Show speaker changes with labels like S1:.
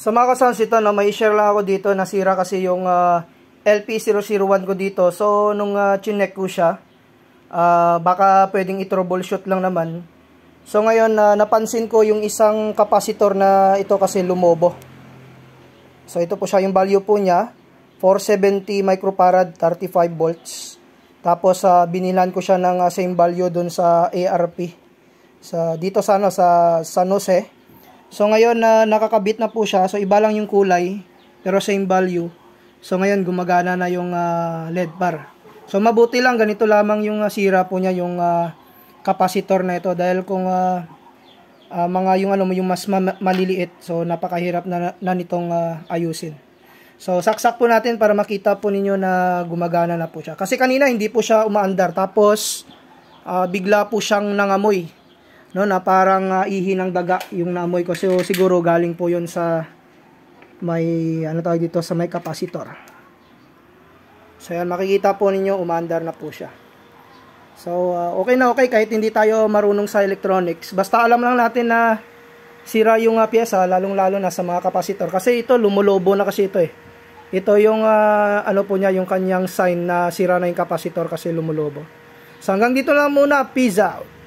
S1: Sa mga kasans ito, no, may share lang ako dito. Nasira kasi yung LP001 ko dito. So, nung chinek ko siya, baka pwedeng i-troubleshoot lang naman. So, ngayon, napansin ko yung isang capacitor na ito kasi lumobo. So, ito po siya yung value po niya. 470 microfarad, 35 volts. Tapos, binilan ko siya ng same value dun sa ARP. Dito sa San Jose. So ngayon nakakabit na po siya. So iba lang yung kulay pero same value. So ngayon gumagana na yung LED bar. So mabuti lang ganito lamang yung sira po niya yung capacitor na ito dahil kung mga yung mas maliliit, so napakahirap na nitong ayusin. So saksak po natin para makita po ninyo na gumagana na po siya. Kasi kanina hindi po siya umaandar tapos bigla po siyang nangamoy. No, na parang ihi ng daga yung naamoy ko. So siguro galing po 'yon sa may dito sa may capacitor. So yan, makikita po ninyo umaandar na po siya. So okay na okay kahit hindi tayo marunong sa electronics. Basta alam lang natin na sira yung pyesa, lalong-lalo na sa mga capacitor kasi ito lumulobo na kasi ito eh. Ito yung po niya, yung kanyang sign na sira na yung capacitor kasi lumulobo. So hanggang dito lang muna, peace out.